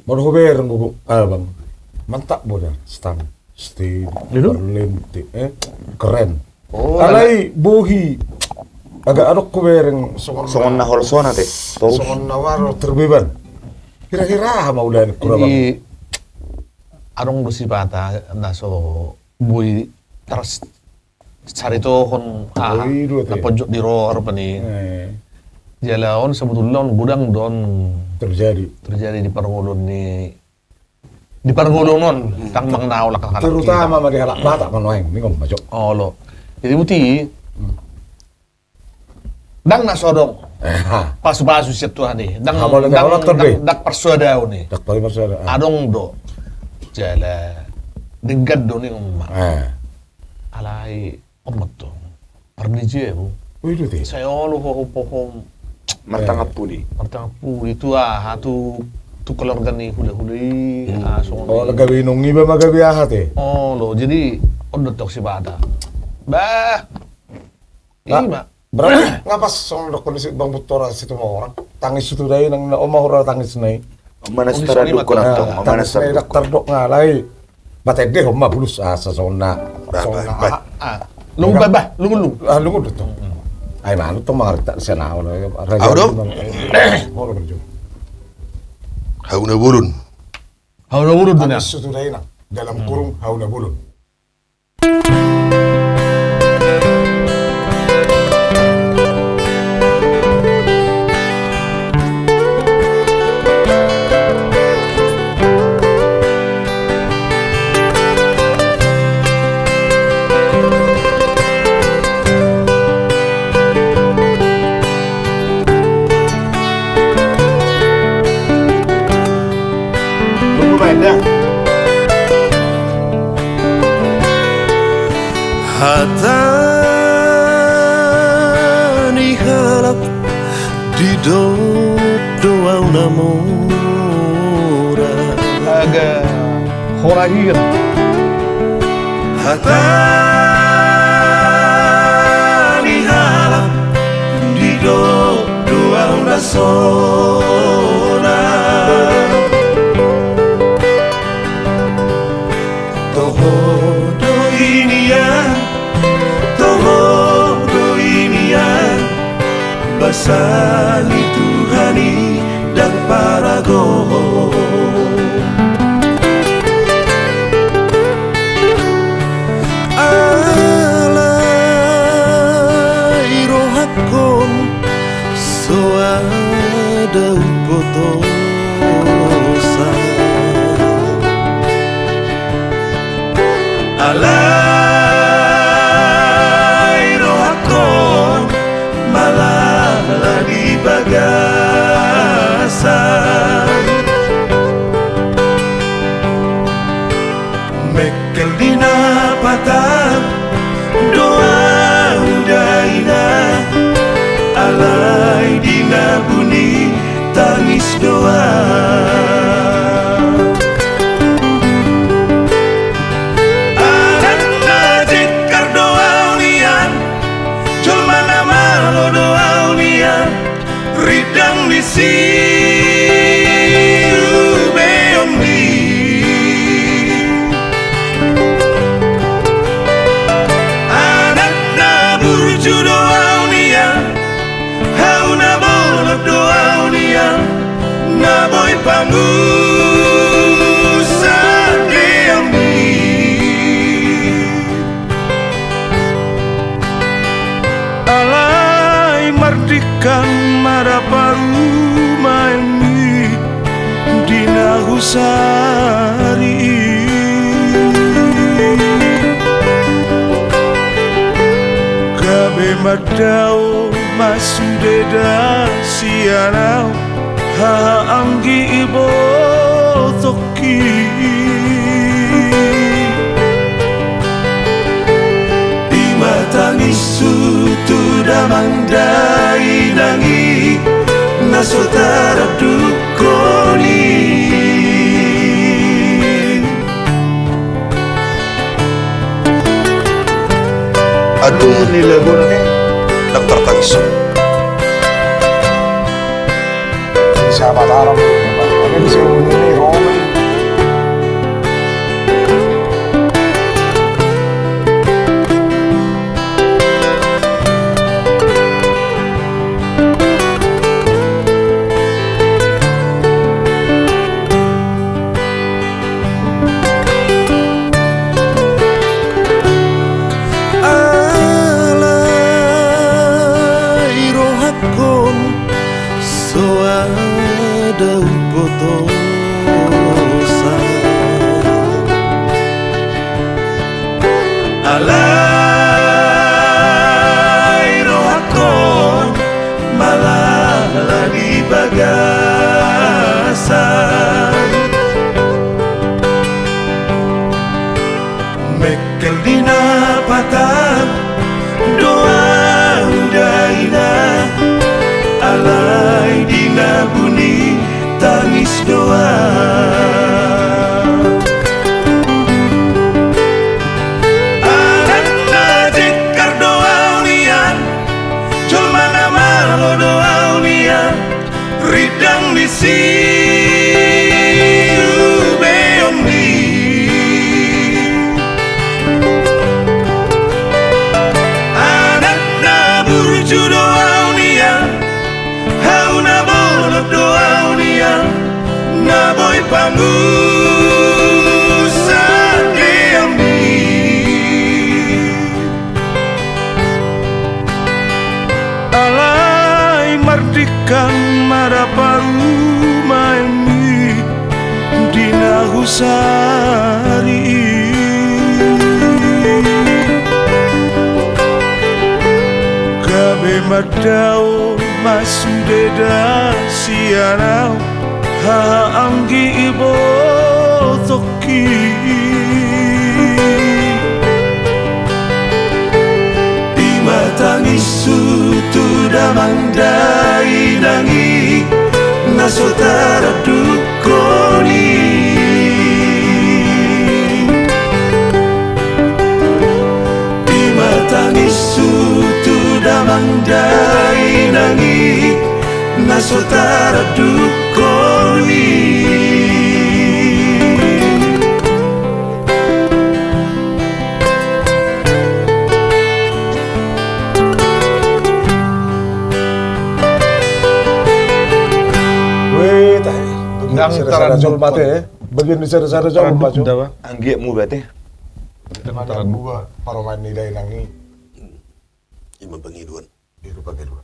Berhuber nguguk bang, mantap boda, stam, stay, Berlin, keren. Alay buhi, agak adok kubereng songon na horsona teh, songon nawaro terbeban. Kira-kira mau udah kurang. Di arong dosipata naso bui terus cari tohon na pojok di roar pani. Jalaon sebetulnya gudang don terjadi di Parangolon di Parangolonon tang mangnao lah kakak terutama mah di halak batak manoeng ningom majok lo jadi buti dang nak sodong pasu siap tuhan nih dang dak persuadau nih dak paling persuadau adong do jala denggat do nih omma alai omat dong pernije bu saya lo pohon Martangapudi itu tu keluarga nih huli oh lagawi nung iba magawi ahat lo jadi udah toksi bada bah ima berarti ngapas soal kondisi bang Butora situ mau orang tangis itu dari nang omah orang tangis nai mana setara dukun atau mana setara dokter dok ngalai batai deh omah bulus asa sona lungu babah lungu tuh ay mana tuh mengerti sana orang Audo hauna burun tuh ya itu dari nang dalam kurung hauna burun Hatani halap di doa namura agak horahir hatani halap di doa nasona toho do ini ya basani Tuhani dan para goh alai rohakom soada upotosa alai rohakom malala bagasan mekel dina patah doa udaina alai dina bunyi tangis doa anak najikar doa unian cuma nama lo doa unian ridang misi beomni anak na burju doa unian hauna bolok doa unian na boy pangusa deomni alai mardikan maraparu maemi dina husari kabe madao masudeda sianau ha anggi ibo toki imatani sutu damandai nangi nasotara dukoni aduh nila guna dokter tangis sahabat Arab. Tapi di sini ini Romi. Alai rohakon soada upotosa Alai rohakon malala di bagasan Mekel dina patan doa daina alai dina bunyi tangis doa anak najikar doa unian jol mana malo doa unian ridang di beomni anak na burju doa unian hauna bolot doa unian na boy pangusa geambi alai mardikan maraparu maemi dina husari gabe madao masudeda sianau ha anggi ibo toki Ima tangis sutu damandai nangi nasotara dukoni Ima tangis sutu damandai nangi nasotara dukoni Wait, Nang Sara jol mate, bagian di Sara jol mate. Anggi mu berarti. Teman buah paroman nilai nangi. Ima bangiduan. Biru pakai dua.